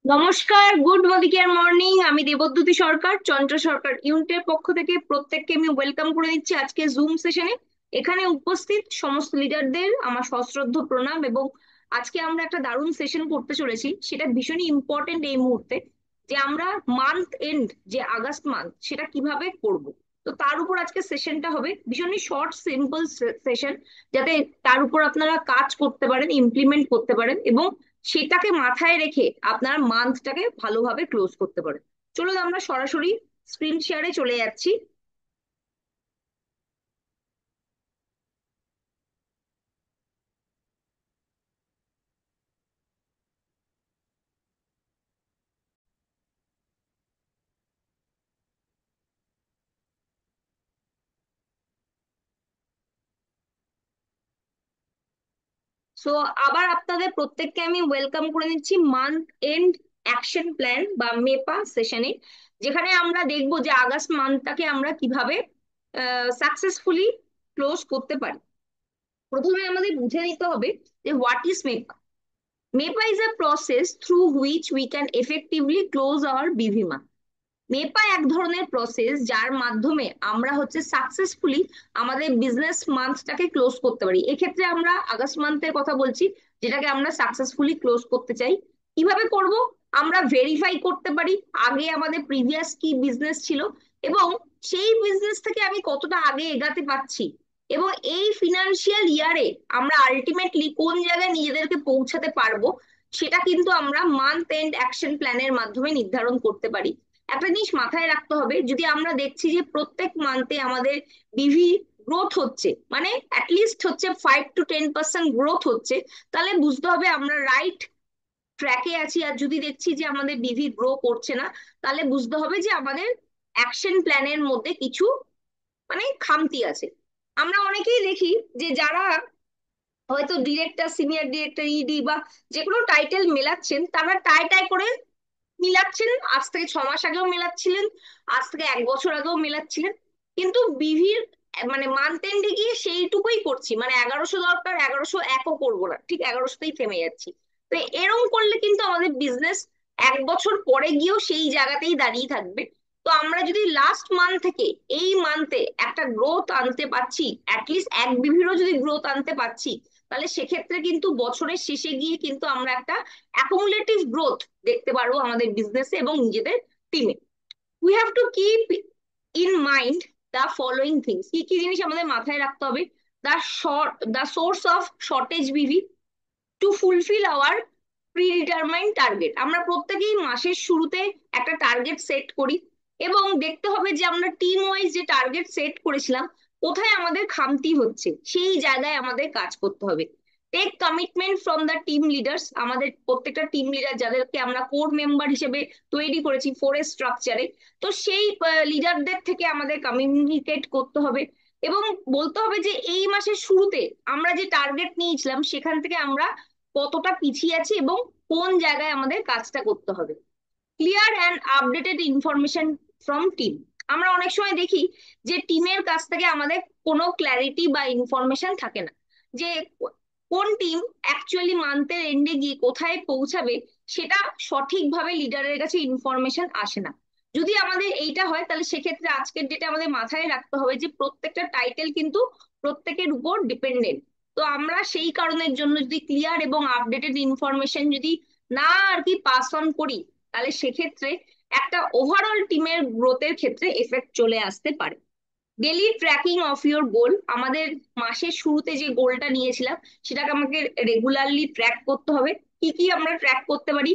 নমস্কার, good morning morning. আমি দেবদ্যুতি সরকার, চন্দ্র সরকার ইউনিটের পক্ষ থেকে প্রত্যেককে আমি ওয়েলকাম করে দিচ্ছি আজকে জুম সেশনে। এখানে উপস্থিত সমস্ত লিডারদের আমার সশ্রদ্ধ প্রণাম। এবং আজকে আমরা একটা দারুণ সেশন করতে চলেছি, সেটা ভীষণই ইম্পর্টেন্ট এই মুহূর্তে, যে আমরা মান্থ এন্ড, যে আগস্ট মান্থ, সেটা কিভাবে করব। তো তার উপর আজকে সেশনটা হবে, ভীষণই শর্ট সিম্পল সেশন, যাতে তার উপর আপনারা কাজ করতে পারেন, ইমপ্লিমেন্ট করতে পারেন, এবং সেটাকে মাথায় রেখে আপনার মান্থটাকে ভালোভাবে ক্লোজ করতে পারেন। চলুন আমরা সরাসরি স্ক্রিন শেয়ারে চলে যাচ্ছি। সো আবার আপনাদের প্রত্যেককে আমি ওয়েলকাম করে নিচ্ছি মান্থ এন্ড অ্যাকশন প্ল্যান বা মেপা সেশনে, যেখানে আমরা দেখবো যে আগস্ট মান্থটাকে আমরা কিভাবে সাকসেসফুলি ক্লোজ করতে পারি। প্রথমে আমাদের বুঝে নিতে হবে যে what is MEPA. MEPA is a process through which we can effectively close our বিভিমা। মেপা এক ধরনের প্রসেস যার মাধ্যমে আমরা হচ্ছে সাকসেসফুলি আমাদের বিজনেস মান্থটাকে ক্লোজ করতে পারি। এক্ষেত্রে আমরা আগস্ট মান্থের কথা বলছি, যেটাকে আমরা সাকসেসফুলি ক্লোজ করতে চাই। কিভাবে করব? আমরা ভেরিফাই করতে পারি আগে আমাদের প্রিভিয়াস কি বিজনেস ছিল, এবং সেই বিজনেস থেকে আমি কতটা আগে এগাতে পারছি, এবং এই ফিনান্সিয়াল ইয়ারে আমরা আলটিমেটলি কোন জায়গায় নিজেদেরকে পৌঁছাতে পারবো, সেটা কিন্তু আমরা মান্থ এন্ড অ্যাকশন প্ল্যানের মাধ্যমে নির্ধারণ করতে পারি। একটা জিনিস মাথায় রাখতে হবে, যদি আমরা দেখছি যে প্রত্যেক মান্থে আমাদের বিভি গ্রোথ হচ্ছে, মানে অ্যাটলিস্ট হচ্ছে 5 to 10% গ্রোথ হচ্ছে, তাহলে বুঝতে হবে আমরা রাইট ট্র্যাকে আছি। আর যদি দেখছি যে আমাদের বিভি গ্রো করছে না, তাহলে বুঝতে হবে যে আমাদের অ্যাকশন প্ল্যানের মধ্যে কিছু মানে খামতি আছে। আমরা অনেকেই দেখি যে যারা হয়তো ডিরেক্টর, সিনিয়র ডিরেক্টর, ইডি বা যে কোনো টাইটেল মেলাচ্ছেন, তারা টাই টাই করে মিলাচ্ছেন। আজ থেকে 6 মাস আগেও মেলাচ্ছিলেন, আজ থেকে 1 বছর আগেও মেলাচ্ছিলেন, কিন্তু বিভির মানে মান্থ এন্ডে গিয়ে সেইটুকুই করছি, মানে 1100 দরকার, 1101ও করবো না, ঠিক 1100তেই থেমে যাচ্ছি। তো এরকম করলে কিন্তু আমাদের বিজনেস 1 বছর পরে গিয়েও সেই জায়গাতেই দাঁড়িয়ে থাকবে। তো আমরা যদি লাস্ট মান্থ থেকে এই মান্থে একটা গ্রোথ আনতে পারছি, অ্যাটলিস্ট এক বিভিরও যদি গ্রোথ আনতে পারছি, তাহলে সেক্ষেত্রে কিন্তু বছরের শেষে গিয়ে কিন্তু আমরা একটা অ্যাকুমুলেটিভ গ্রোথ দেখতে পারবো আমাদের বিজনেসে এবং নিজেদের টিমে। We have to keep in mind the following things. কি কি জিনিস আমাদের মাথায় রাখতে হবে? দ্য সোর্স অফ শর্টেজ বিভি two fulfil hour predetermined target. আমরা প্রত্যেকেই মাসের শুরুতে একটা টার্গেট সেট করি, এবং দেখতে হবে যে আমরা টিম ওয়াইজ যে টার্গেট সেট করেছিলাম, কোথায় আমাদের খামতি হচ্ছে, সেই জায়গায় আমাদের কাজ করতে হবে। Take commitment from the team leaders. আমাদের প্রত্যেকটা টিম লিডার যাদেরকে আমরা কোর মেম্বার হিসেবে তৈরি করেছি ফোরের স্ট্রাকচারে, তো সেই লিডারদের থেকে আমাদের কমিউনিকেট করতে হবে, এবং বলতে হবে যে এই মাসের শুরুতে আমরা যে টার্গেট নিয়েছিলাম সেখান থেকে আমরা কতটা পিছিয়ে আছি এবং কোন জায়গায় আমাদের কাজটা করতে হবে। Clear and updated information from team. আমরা অনেক সময় দেখি যে টিমের কাছ থেকে আমাদের কোনো ক্ল্যারিটি বা ইনফরমেশন থাকে না, যে কোন টিম অ্যাকচুয়ালি মান্থের এন্ডে গিয়ে কোথায় পৌঁছাবে, সেটা সঠিকভাবে লিডারের কাছে ইনফরমেশন আসে না। যদি আমাদের এইটা হয়, তাহলে সেক্ষেত্রে আজকের ডেটে আমাদের মাথায় রাখতে হবে যে প্রত্যেকটা টাইটেল কিন্তু প্রত্যেকের উপর ডিপেন্ডেন্ট। তো আমরা সেই কারণের জন্য যদি ক্লিয়ার এবং আপডেটেড ইনফরমেশন যদি না আর কি পাস অন করি, তাহলে সেক্ষেত্রে একটা ওভারঅল টিমের গ্রোথের ক্ষেত্রে এফেক্ট চলে আসতে পারে। Daily tracking of your goal. আমাদের মাসের শুরুতে যে গোলটা নিয়েছিলাম, সেটাকে আমাকে রেগুলারলি ট্র্যাক করতে হবে। কি কি আমরা ট্র্যাক করতে পারি?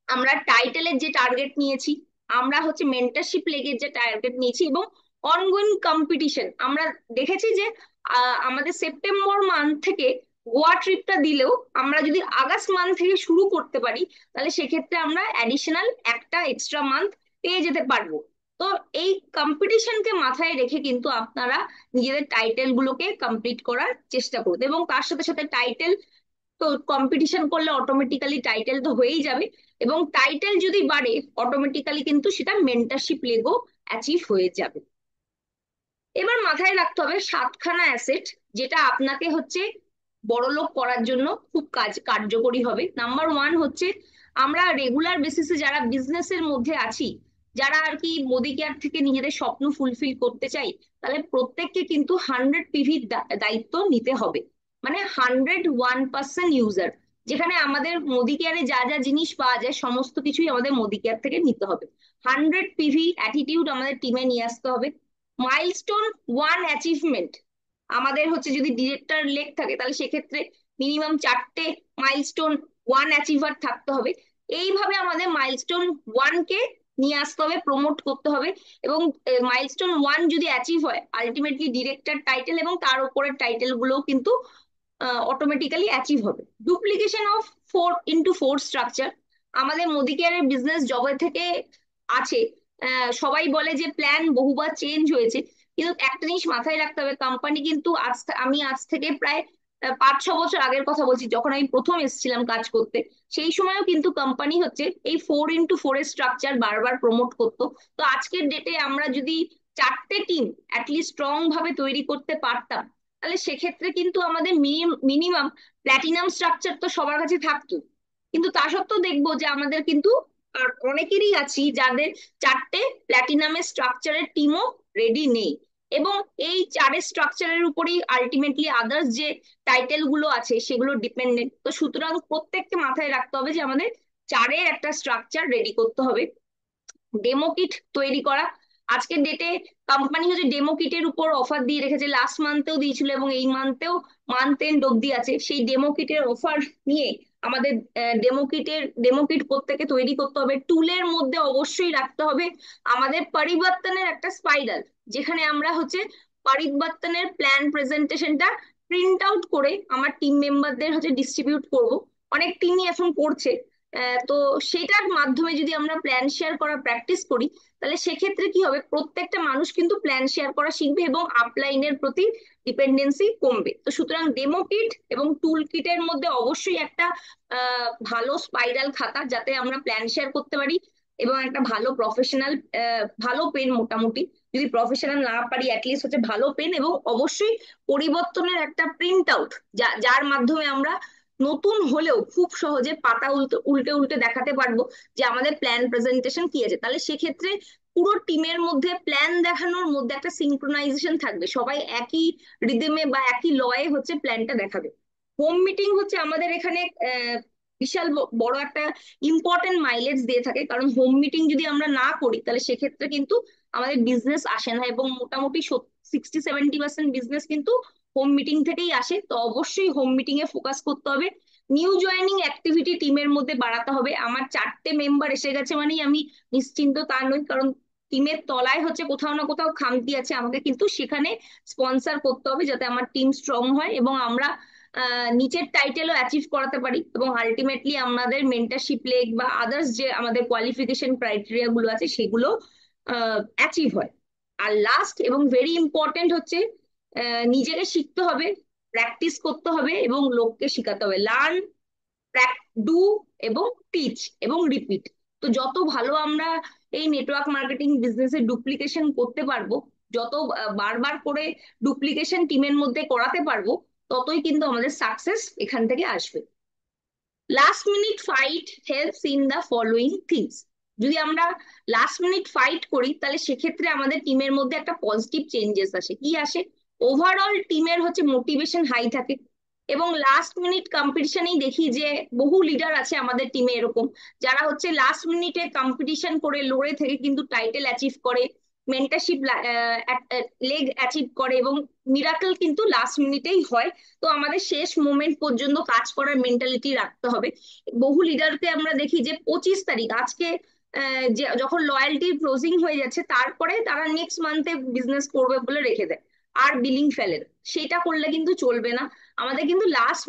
আমরা টাইটেলের যে টার্গেট নিয়েছি, আমরা হচ্ছে মেন্টরশিপ লেগের যে টার্গেট নিয়েছি, এবং অনগোয়িং কম্পিটিশন। আমরা দেখেছি যে আমাদের সেপ্টেম্বর মান্থ থেকে গোয়া ট্রিপটা দিলেও আমরা যদি আগস্ট মান্থ থেকে শুরু করতে পারি, তাহলে সেক্ষেত্রে আমরা অ্যাডিশনাল একটা এক্সট্রা মান্থ পেয়ে যেতে পারবো। তো এই কম্পিটিশনকে মাথায় রেখে কিন্তু আপনারা নিজেদের টাইটেল গুলোকে কমপ্লিট করার চেষ্টা করুন, এবং তার সাথে সাথে টাইটেল, তো কম্পিটিশন করলে অটোমেটিক্যালি টাইটেল তো হয়েই যাবে, এবং টাইটেল যদি বাড়ে অটোমেটিক্যালি কিন্তু সেটা মেন্টারশিপ লেগও অ্যাচিভ হয়ে যাবে। এবার মাথায় রাখতে হবে 7খানা অ্যাসেট, যেটা আপনাকে হচ্ছে বড়লোক করার জন্য খুব কার্যকরী হবে। নাম্বার 1 হচ্ছে আমরা রেগুলার বেসিসে যারা বিজনেসের মধ্যে আছি, যারা আর কি মোদি কেয়ার থেকে নিজেদের স্বপ্ন ফুলফিল করতে চাই, তাহলে প্রত্যেককে কিন্তু 100 পিভির দায়িত্ব নিতে হবে। মানে 101% ইউজার, যেখানে আমাদের মোদি কেয়ারে যা যা জিনিস পাওয়া যায় সমস্ত কিছুই আমাদের মোদি কেয়ার থেকে নিতে হবে। 100 পিভি অ্যাটিটিউড আমাদের টিমে নিয়ে আসতে হবে। মাইলস্টোন ওয়ান অ্যাচিভমেন্ট, আমাদের হচ্ছে যদি ডিরেক্টর লেগ থাকে তাহলে সেক্ষেত্রে মিনিমাম 4টে মাইলস্টোন 1 অ্যাচিভার থাকতে হবে। এইভাবে আমাদের মাইলস্টোন 1 কে নিয়ে আসতে হবে, প্রমোট করতে হবে। এবং মাইলস্টোন 1 যদি অ্যাচিভ হয়, আলটিমেটলি ডিরেক্টর টাইটেল এবং তার উপরের টাইটেল গুলোও কিন্তু অটোমেটিক্যালি অ্যাচিভ হবে। ডুপ্লিকেশন অফ 4x4 স্ট্রাকচার, আমাদের মোদি কেয়ারের বিজনেস জবে থেকে আছে, সবাই বলে যে প্ল্যান বহুবার চেঞ্জ হয়েছে, কিন্তু একটা জিনিস মাথায় রাখতে হবে, কোম্পানি কিন্তু আমি আজ থেকে প্রায় 5-6 বছর আগের কথা বলছি, যখন আমি প্রথম এসেছিলাম কাজ করতে, সেই সময়ও কিন্তু কোম্পানি হচ্ছে এই 4x4 এর স্ট্রাকচার বারবার প্রমোট করতো। তো আজকের ডেটে আমরা যদি 4টে টিম অ্যাটলিস্ট স্ট্রং ভাবে তৈরি করতে পারতাম, তাহলে সেক্ষেত্রে কিন্তু আমাদের মিনিমাম প্ল্যাটিনাম স্ট্রাকচার তো সবার কাছে থাকতো। কিন্তু তা সত্ত্বেও দেখবো যে আমাদের কিন্তু আর অনেকেরই আছি যাদের 4টে প্ল্যাটিনামের স্ট্রাকচারের টিমও রেডি নেই। এবং এই 4 স্ট্রাকচারের উপরেই আলটিমেটলি আদার্স যে টাইটেল গুলো আছে সেগুলো ডিপেন্ডেন্ট। তো সুতরাং প্রত্যেককে মাথায় রাখতে হবে যে আমাদের 4-এর একটা স্ট্রাকচার রেডি করতে হবে। ডেমো কিট তৈরি করা, আজকের ডেটে কোম্পানি হচ্ছে ডেমো কিটের উপর অফার দিয়ে রেখেছে, লাস্ট মান্থেও দিয়েছিল এবং এই মান্থেও মান্থ এন্ড অব্দি আছে। সেই ডেমো কিটের অফার নিয়ে আমাদের ডেমো কিট প্রত্যেকে তৈরি করতে হবে। টুলের মধ্যে অবশ্যই রাখতে হবে আমাদের পরিবর্তনের একটা স্পাইরাল, যেখানে আমরা হচ্ছে পরিবর্তনের প্ল্যান প্রেজেন্টেশনটা প্রিন্ট আউট করে আমার টিম মেম্বারদের হচ্ছে ডিস্ট্রিবিউট করব। অনেক টিমই এখন করছে। তো সেটার মাধ্যমে যদি আমরা প্ল্যান শেয়ার করা প্র্যাকটিস করি, তাহলে সেক্ষেত্রে কি হবে, প্রত্যেকটা মানুষ কিন্তু প্ল্যান শেয়ার করা শিখবে এবং আপলাইনের প্রতি ডিপেন্ডেন্সি কমবে। তো সুতরাং ডেমো কিট এবং টুল কিটের মধ্যে অবশ্যই একটা ভালো স্পাইরাল খাতা, যাতে আমরা প্ল্যান শেয়ার করতে পারি, এবং একটা ভালো প্রফেশনাল, ভালো পেন মোটামুটি, যদি প্রফেশনাল না পারি অ্যাটলিস্ট হচ্ছে ভালো পেন, এবং অবশ্যই পরিবর্তনের একটা প্রিন্ট আউট, যার মাধ্যমে আমরা নতুন হলেও খুব সহজে পাতা উল্টে উল্টে উল্টে দেখাতে পারবো যে আমাদের প্ল্যান প্রেজেন্টেশন কি আছে। তাহলে সেক্ষেত্রে পুরো টিমের মধ্যে প্ল্যান দেখানোর মধ্যে একটা সিঙ্ক্রোনাইজেশন থাকবে, সবাই একই রিদমে বা একই লয়ে হচ্ছে প্ল্যানটা দেখাবে। হোম মিটিং হচ্ছে আমাদের এখানে বিশাল বড় একটা ইম্পর্টেন্ট মাইলেজ দিয়ে থাকে, কারণ হোম মিটিং যদি আমরা না করি তাহলে সেক্ষেত্রে কিন্তু আমাদের বিজনেস আসে না, এবং মোটামুটি 60-70% বিজনেস কিন্তু হোম মিটিং থেকেই আসে। তো অবশ্যই হোম মিটিং এ ফোকাস করতে হবে। নিউ জয়েনিং অ্যাক্টিভিটি টিমের মধ্যে বাড়াতে হবে। আমার 4টে মেম্বার এসে গেছে মানেই আমি নিশ্চিন্ত তা নই, কারণ টিমের তলায় হচ্ছে কোথাও না কোথাও খামতি আছে, আমাকে কিন্তু সেখানে স্পন্সর করতে হবে যাতে আমার টিম স্ট্রং হয় এবং আমরা নিচের টাইটেলও অ্যাচিভ করাতে পারি, এবং আলটিমেটলি আমাদের মেন্টারশিপ লেগ বা আদার্স যে আমাদের কোয়ালিফিকেশন ক্রাইটেরিয়া গুলো আছে সেগুলো অ্যাচিভ হয়। আর লাস্ট এবং ভেরি ইম্পর্টেন্ট হচ্ছে নিজেকে শিখতে হবে, প্র্যাকটিস করতে হবে এবং লোককে শেখাতে হবে। লার্ন, ডু এবং টিচ এবং রিপিট। তো যত ভালো আমরা এই নেটওয়ার্ক মার্কেটিং বিজনেসে ডুপ্লিকেশন করতে পারবো, যত বারবার করে ডুপ্লিকেশন টিমের মধ্যে করাতে পারবো, ততই কিন্তু আমাদের সাকসেস এখান থেকে আসবে। Last minute fight helps in the following things, যদি আমরা লাস্ট মিনিট ফাইট করি তাহলে সেক্ষেত্রে আমাদের টিমের মধ্যে একটা পজিটিভ চেঞ্জেস আসে। কি আসে? ওভারঅল টিমের হচ্ছে মোটিভেশন হাই থাকে। এবং লাস্ট মিনিট কম্পিটিশনেই দেখি যে বহু লিডার আছে আমাদের টিমে এরকম, যারা হচ্ছে লাস্ট মিনিটে কম্পিটিশন করে লড়ে থেকে কিন্তু টাইটেল অ্যাচিভ করে, মেন্টারশিপ লেগ অ্যাচিভ করে, এবং মিরাকল কিন্তু লাস্ট মিনিটেই হয়। তো আমাদের শেষ মোমেন্ট পর্যন্ত কাজ করার মেন্টালিটি রাখতে হবে। বহু লিডারকে আমরা দেখি যে 25 তারিখ আজকে যে যখন লয়্যালটি ক্লোজিং হয়ে যাচ্ছে তারপরে তারা নেক্সট মান্থে বিজনেস করবে বলে রেখে দেয়, আর বিলিং ফেলে না। সেটা করলে কিন্তু চলবে না। আমাদের কিন্তু লাস্ট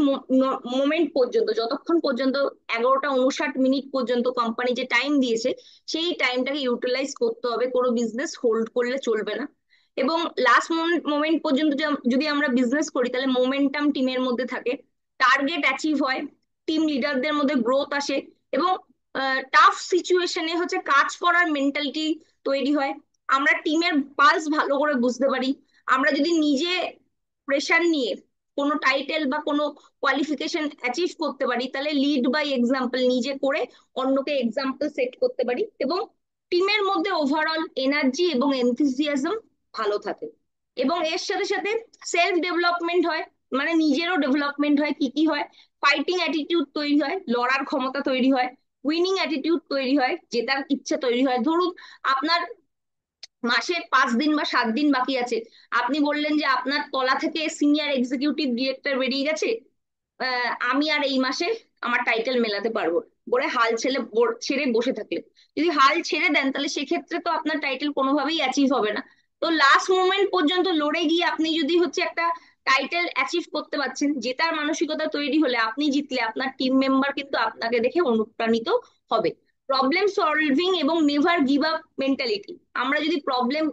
মোমেন্ট পর্যন্ত, যতক্ষণ পর্যন্ত 11টা 59 মিনিট পর্যন্ত কোম্পানি যে টাইম দিয়েছে সেই টাইমটাকে ইউটিলাইজ করতে হবে, কোনো বিজনেস হোল্ড করলে চলবে না। এবং লাস্ট মোমেন্ট পর্যন্ত যদি আমরা বিজনেস করি তাহলে মোমেন্টাম টিমের মধ্যে থাকে, টার্গেট অ্যাচিভ হয়, টিম লিডারদের মধ্যে গ্রোথ আসে, এবং টাফ সিচুয়েশনে হচ্ছে কাজ করার মেন্টালিটি তৈরি হয়। আমরা টিমের পালস ভালো করে বুঝতে পারি। আমরা যদি নিজে প্রেশার নিয়ে কোনো টাইটেল বা কোনো কোয়ালিফিকেশন অ্যাচিভ করতে পারি, তাহলে লিড বাই এক্সাম্পল নিজে করে অন্যকে এক্সাম্পল সেট করতে পারি, এবং টিমের মধ্যে ওভারঅল এনার্জি এবং এনথুজিয়াজম ভালো থাকে। এবং এর সাথে সাথে সেলফ ডেভেলপমেন্ট হয়, মানে নিজেরও ডেভেলপমেন্ট হয়। কি কি হয়? ফাইটিং অ্যাটিটিউড তৈরি হয়, লড়ার ক্ষমতা তৈরি হয়, উইনিং অ্যাটিটিউড তৈরি হয়, জেতার ইচ্ছা তৈরি হয়। ধরুন আপনার মাসে 5 দিন বা 7 দিন বাকি আছে, আপনি বললেন যে আপনার তলা থেকে সিনিয়র এক্সিকিউটিভ ডিরেক্টর বেরিয়ে গেছে, আমি আর এই মাসে আমার টাইটেল মেলাতে পারবো না, বলে হাল ছেড়ে বসে থাকলে, যদি হাল ছেড়ে দেন তাহলে সেক্ষেত্রে তো আপনার টাইটেল কোনোভাবেই অ্যাচিভ হবে না। তো লাস্ট মোমেন্ট পর্যন্ত লড়ে গিয়ে আপনি যদি হচ্ছে একটা টাইটেল অ্যাচিভ করতে পারছেন, জেতার মানসিকতা তৈরি হলে, আপনি জিতলে আপনার টিম মেম্বার কিন্তু আপনাকে দেখে অনুপ্রাণিত হবে। প্রবলেম সলভিং এবং নেভার গিভ আপ মেন্টালিটি। আমরা যদি প্রবলেম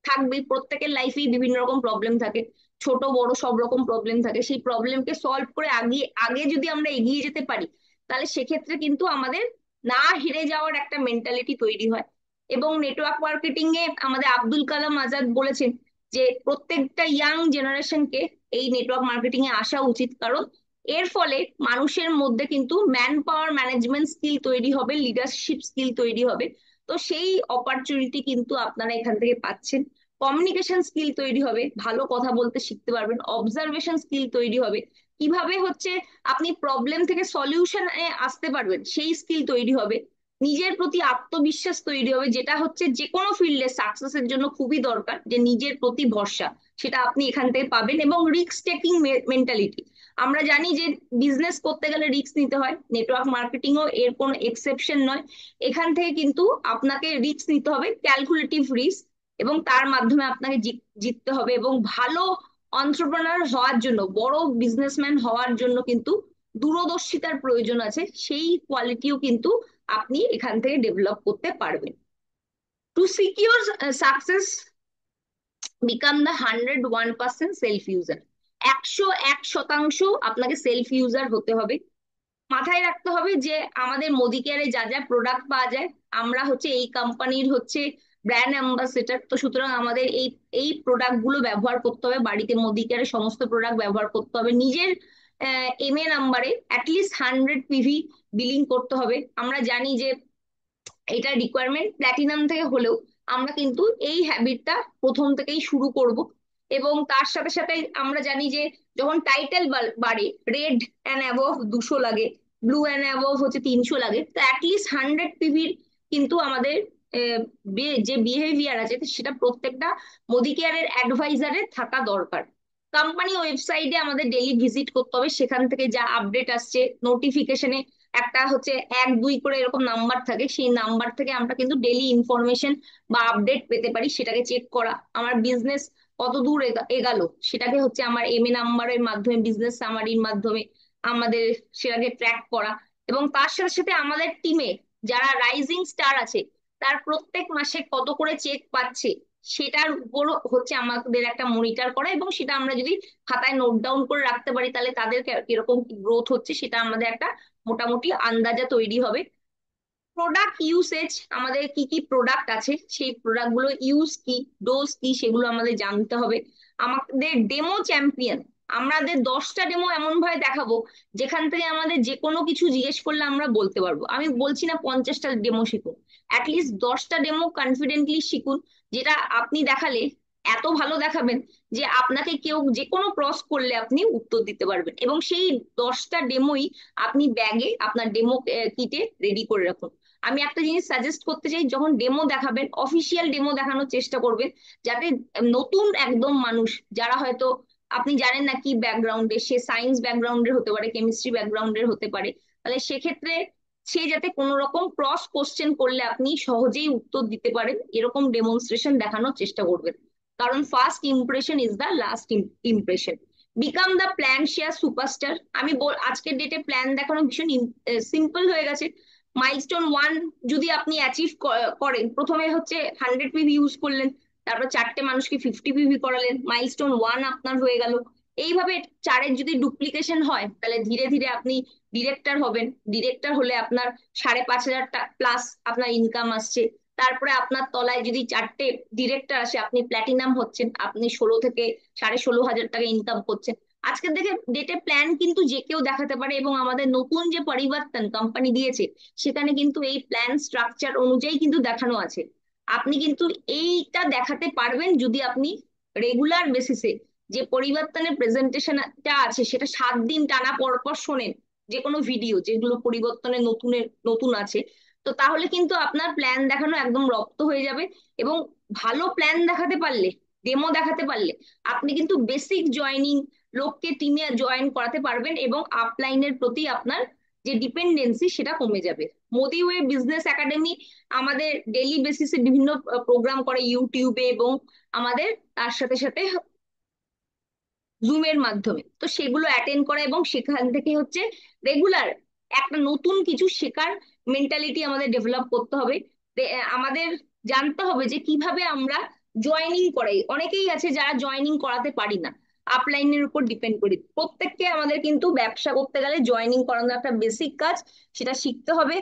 থাকবে, প্রত্যেকের লাইফেই বিভিন্ন রকম প্রবলেম থাকে, ছোট বড় সব রকম প্রবলেম থাকে, সেই প্রবলেমকে সলভ করে আগে আগে যদি আমরা এগিয়ে যেতে পারি, তাহলে সেক্ষেত্রে কিন্তু আমাদের না হেরে যাওয়ার একটা মেন্টালিটি তৈরি হয়। এবং নেটওয়ার্ক মার্কেটিং এ আমাদের আব্দুল কালাম আজাদ বলেছেন যে প্রত্যেকটা ইয়াং জেনারেশনকে এই নেটওয়ার্ক মার্কেটিং এ আসা উচিত, কারণ এর ফলে মানুষের মধ্যে কিন্তু ম্যান পাওয়ার ম্যানেজমেন্ট স্কিল তৈরি হবে, লিডারশিপ স্কিল তৈরি হবে। তো সেই অপরচুনিটি কিন্তু আপনারা এখান থেকে পাচ্ছেন। কমিউনিকেশন স্কিল তৈরি হবে, ভালো কথা বলতে শিখতে পারবেন, অবজারভেশন স্কিল তৈরি হবে, কিভাবে হচ্ছে আপনি প্রবলেম থেকে সলিউশনে আসতে পারবেন সেই স্কিল তৈরি হবে, নিজের প্রতি আত্মবিশ্বাস তৈরি হবে, যেটা হচ্ছে যে কোনো ফিল্ডে সাকসেসের জন্য খুবই দরকার, যে নিজের প্রতি ভরসা, সেটা আপনি এখান থেকে পাবেন। এবং রিস্ক টেকিং মেন্টালিটি, আমরা জানি যে বিজনেস করতে গেলে রিস্ক নিতে হয়, নেটওয়ার্ক মার্কেটিংও এর কোনো এক্সেপশন নয়। এখান থেকে কিন্তু আপনাকে রিস্ক নিতে হবে, ক্যালকুলেটিভ রিস্ক, এবং তার মাধ্যমে আপনাকে জিততে হবে। এবং ভালো অন্ত্রপ্রেনার হওয়ার জন্য, বড় বিজনেসম্যান হওয়ার জন্য কিন্তু দূরদর্শিতার প্রয়োজন আছে, সেই কোয়ালিটিও কিন্তু আপনি এখান থেকে ডেভেলপ করতে পারবেন। To secure success, become the 101% self user. 101% আপনাকে সেলফ ইউজার হতে হবে। মাথায় রাখতে হবে যে আমাদের মোদি কেয়ারে যা যা প্রোডাক্ট পাওয়া যায়, আমরা হচ্ছে এই কোম্পানির হচ্ছে ব্র্যান্ড অ্যাম্বাসেডর, তো সুতরাং আমাদের এই এই প্রোডাক্ট গুলো ব্যবহার করতে হবে, বাড়িতে মোদি কেয়ারের সমস্ত প্রোডাক্ট ব্যবহার করতে হবে, নিজের এমএ নাম্বারে অ্যাটলিস্ট 100 PV বিলিং করতে হবে। আমরা জানি যে এটা রিকোয়ারমেন্ট প্ল্যাটিনাম থেকে হলেও আমরা কিন্তু এই হ্যাবিটটা প্রথম থেকেই শুরু করব। এবং তার সাথে সাথে আমরা জানি যে যখন টাইটেল বাড়ে, রেড অ্যান্ড অ্যাবভ 200 লাগে, ব্লু অ্যান্ড অ্যাবভ হচ্ছে 300 লাগে, তো অ্যাটলিস্ট 100 PVর কিন্তু আমাদের যে বিহেভিয়ার আছে সেটা প্রত্যেকটা মোদি কেয়ারের অ্যাডভাইজারের থাকা দরকার। কোম্পানি ওয়েবসাইটে আমাদের ডেইলি ভিজিট করতে হবে, সেখান থেকে যা আপডেট আসছে, নোটিফিকেশনে একটা হচ্ছে 1 2 করে এরকম নাম্বার থাকে, সেই নাম্বার থেকে আমরা কিন্তু ডেইলি ইনফরমেশন বা আপডেট পেতে পারি, সেটাকে চেক করা। আমার বিজনেস কত দূর এগালো, সেটাকে হচ্ছে আমার এমএ নাম্বারের মাধ্যমে, বিজনেস সামারির মাধ্যমে আমাদের সেটাকে ট্র্যাক করা। এবং তার সাথে সাথে আমাদের টিমে যারা রাইজিং স্টার আছে, তার প্রত্যেক মাসে কত করে চেক পাচ্ছে সেটার উপর হচ্ছে আমাদের একটা মনিটর করা, এবং সেটা আমরা যদি খাতায় নোট ডাউন করে রাখতে পারি, তাহলে তাদের কিরকম গ্রোথ হচ্ছে সেটা আমাদের একটা মোটামুটি আন্দাজা তৈরি হবে। প্রোডাক্ট ইউসেজ, আমাদের কি কি প্রোডাক্ট আছে, সেই প্রোডাক্ট গুলো ইউজ কি, ডোজ কি, সেগুলো আমাদের জানতে হবে। আমাদের ডেমো চ্যাম্পিয়ন, আমাদের 10টা ডেমো এমন ভাবে দেখাবো যেখান থেকে আমাদের যে কোনো কিছু জিজ্ঞেস করলে আমরা বলতে পারবো। আমি বলছি না 50টা ডেমো শিখুন, অ্যাটলিস্ট 10টা ডেমো কনফিডেন্টলি শিখুন, যেটা আপনি দেখালে এত ভালো দেখাবেন যে আপনাকে কেউ যে কোনো ক্রস করলে আপনি উত্তর দিতে পারবেন। এবং সেই 10টা ডেমোই আপনি ব্যাগে আপনার ডেমো কিটে রেডি করে রাখুন। আমি একটা জিনিস সাজেস্ট করতে চাই, যখন ডেমো দেখাবেন অফিসিয়াল ডেমো দেখানোর চেষ্টা করবেন, যাতে নতুন একদম মানুষ, যারা হয়তো আপনি জানেন না কি ব্যাকগ্রাউন্ডে, সে সায়েন্স ব্যাকগ্রাউন্ডের হতে পারে, কেমিস্ট্রি ব্যাকগ্রাউন্ডের হতে পারে, তাহলে সেক্ষেত্রে সে যাতে কোনো রকম ক্রস কোশ্চেন করলে আপনি সহজেই উত্তর দিতে পারেন, এরকম ডেমনস্ট্রেশন দেখানোর চেষ্টা করবেন। কারণ first impression is the last impression. Become the plan share superstar. আমি আজকের ডেটে প্ল্যান দেখানো ভীষণ সিম্পল হয়ে গেছে। মাইলস্টোন 1 যদি আপনি অ্যাচিভ করেন, প্রথমে হচ্ছে 100 PV ইউজ করলেন, তারপর 4টে মানুষকে 50 PV করালেন, মাইলস্টোন 1 আপনার হয়ে গেল। এইভাবে 4-এর যদি ডুপ্লিকেশন হয়, তাহলে ধীরে ধীরে আপনি ডিরেক্টর হবেন। ডিরেক্টর হলে আপনার 5,500 প্লাস আপনার ইনকাম আসছে। তারপরে আপনার তলায় যদি 4টে ডিরেক্টর আসে, আপনি প্ল্যাটিনাম হচ্ছেন, আপনি 16 থেকে 16,500 টাকা ইনকাম করছেন। আজকের দেখে ডেটে প্ল্যান কিন্তু যে কেউ দেখাতে পারে, এবং আমাদের নতুন যে পরিবর্তন কোম্পানি দিয়েছে সেখানে কিন্তু এই প্ল্যান স্ট্রাকচার অনুযায়ী কিন্তু দেখানো আছে। আপনি কিন্তু এইটা দেখাতে পারবেন যদি আপনি রেগুলার বেসিসে যে পরিবর্তনের প্রেজেন্টেশনটা আছে সেটা 7 দিন টানা পর পর শোনেন, যে কোনো ভিডিও যেগুলো পরিবর্তনের নতুন আছে। তো তাহলে কিন্তু আপনার প্ল্যান দেখানো একদম রপ্ত হয়ে যাবে। এবং ভালো প্ল্যান দেখাতে পারলে, ডেমো দেখাতে পারলে আপনি কিন্তু বেসিক জয়নিং লোককে টিমে জয়েন করাতে পারবেন, এবং আপলাইনের প্রতি আপনার যে ডিপেন্ডেন্সি সেটা কমে যাবে। মোদি ওয়ে বিজনেস একাডেমি আমাদের ডেইলি বেসিসে বিভিন্ন প্রোগ্রাম করে ইউটিউবে, এবং আমাদের তার সাথে সাথে জুমের মাধ্যমে, তো সেগুলো অ্যাটেন্ড করা এবং সেখান থেকে হচ্ছে রেগুলার একটা নতুন কিছু শেখার মেন্টালিটি আমাদের ডেভেলপ করতে হবে। আমাদের জানতে হবে যে কিভাবে আমরা জয়েনিং করাই। অনেকেই আছে যারা জয়েনিং করাতে পারি না, আপলাইনের উপর ডিপেন্ড করি। প্রত্যেককে আমাদের কিন্তু ব্যবসা করতে গেলে জয়েনিং করানো একটা বেসিক কাজ, সেটা শিখতে হবে।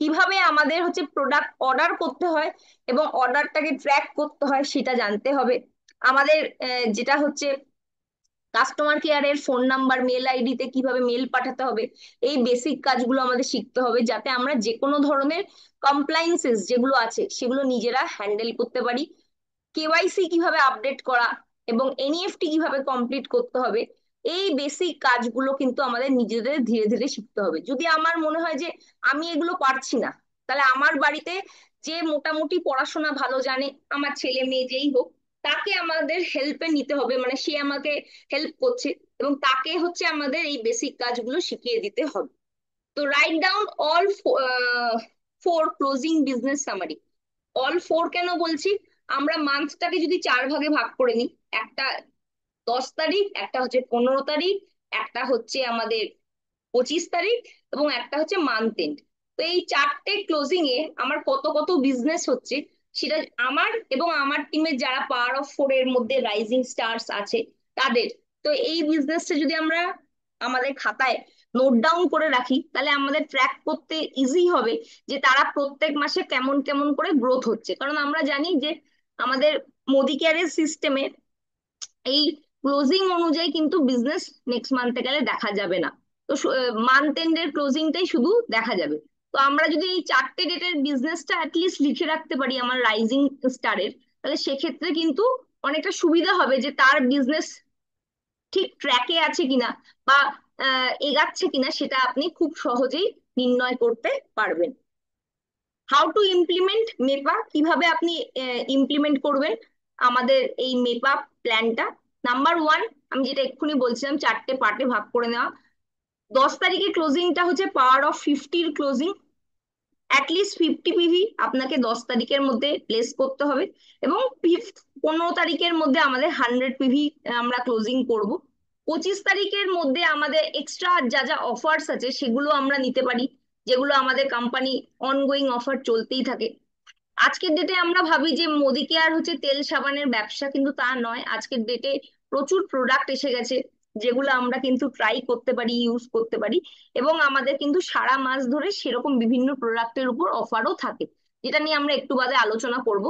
কিভাবে আমাদের হচ্ছে প্রোডাক্ট অর্ডার করতে হয় এবং অর্ডারটাকে ট্র্যাক করতে হয় সেটা জানতে হবে। আমাদের যেটা হচ্ছে কাস্টমার কেয়ারের ফোন নাম্বার, মেল আইডিতে কিভাবে মেল পাঠাতে হবে, এই বেসিক কাজগুলো আমাদের শিখতে হবে, যাতে আমরা যে কোনো ধরনের কমপ্লায়েন্সেস যেগুলো আছে সেগুলো নিজেরা হ্যান্ডেল করতে পারি। কেওয়াইসি কিভাবে আপডেট করা এবং এনইএফটি কিভাবে কমপ্লিট করতে হবে, এই বেসিক কাজগুলো কিন্তু আমাদের নিজেদের ধীরে ধীরে শিখতে হবে। যদি আমার মনে হয় যে আমি এগুলো পারছি না, তাহলে আমার বাড়িতে যে মোটামুটি পড়াশোনা ভালো জানে, আমার ছেলে মেয়ে যেই হোক, তাকে আমাদের হেল্পে নিতে হবে, মানে সে আমাকে হেল্প করছে এবং তাকে হচ্ছে আমাদের এই বেসিক কাজগুলো শিখিয়ে দিতে হবে। তো write down all four closing business summary. All four কেন বলছি, আমরা মান্থটাকে যদি 4 ভাগে ভাগ করে নিই, একটা 10 তারিখ, একটা হচ্ছে 15 তারিখ, একটা হচ্ছে আমাদের 25 তারিখ, এবং একটা হচ্ছে মান্থ এন্ড। তো এই 4টে ক্লোজিং এ আমার কত কত বিজনেস হচ্ছে সেটা আমার এবং আমার টিমের যারা পাওয়ার অফ ফোর এর মধ্যে রাইজিং স্টারস আছে তাদের। তো এই বিজনেসটা যদি আমরা আমাদের খাতায় নোট ডাউন করে রাখি, তাহলে আমাদের ট্র্যাক করতে ইজি হবে যে তারা প্রত্যেক মাসে কেমন কেমন করে গ্রোথ হচ্ছে। কারণ আমরা জানি যে আমাদের মোদি কেয়ারের সিস্টেমে এই ক্লোজিং অনুযায়ী কিন্তু বিজনেস নেক্সট মান্থে গেলে দেখা যাবে না। তো মান্থ এন্ডের ক্লোজিংটাই শুধু দেখা যাবে। তো আমরা যদি এই 4টে ডেটের বিজনেসটা অ্যাটলিস্ট লিখে রাখতে পারি আমার রাইজিং স্টারের, তাহলে সেক্ষেত্রে কিন্তু অনেকটা সুবিধা হবে যে তার বিজনেস ঠিক ট্র্যাকে আছে কিনা বা এগাচ্ছে কিনা সেটা আপনি খুব সহজেই নির্ণয় করতে পারবেন। হাউ টু ইমপ্লিমেন্ট মেপা, কিভাবে আপনি ইমপ্লিমেন্ট করবেন আমাদের এই মেপা প্ল্যানটা। নাম্বার 1, আমি যেটা এক্ষুনি বলছিলাম 4টে পার্টে ভাগ করে নেওয়া। 10 তারিখে ক্লোজিংটা হচ্ছে পাওয়ার অফ 50-র ক্লোজিং। অ্যাটলিস্ট 50 পিভি আপনাকে 10 তারিখের মধ্যে প্লেস করতে হবে, এবং 15 তারিখের মধ্যে আমাদের 100 পিভি আমরা ক্লোজিং করব। 25 তারিখের মধ্যে আমাদের এক্সট্রা যা যা অফার্স আছে সেগুলো আমরা নিতে পারি, যেগুলো আমাদের কোম্পানি অনগোয়িং অফার চলতেই থাকে। আজকের ডেটে আমরা ভাবি যে মোদি কেয়ার হচ্ছে তেল সাবানের ব্যবসা, কিন্তু তা নয়। আজকের ডেটে প্রচুর প্রোডাক্ট এসে গেছে যেগুলো আমরা কিন্তু ট্রাই করতে পারি, ইউজ করতে পারি, এবং আমাদের কিন্তু সারা মাস ধরে সেরকম বিভিন্ন প্রোডাক্টের উপর অফারও থাকে, যেটা নিয়ে আমরা একটু বাদে আলোচনা করব।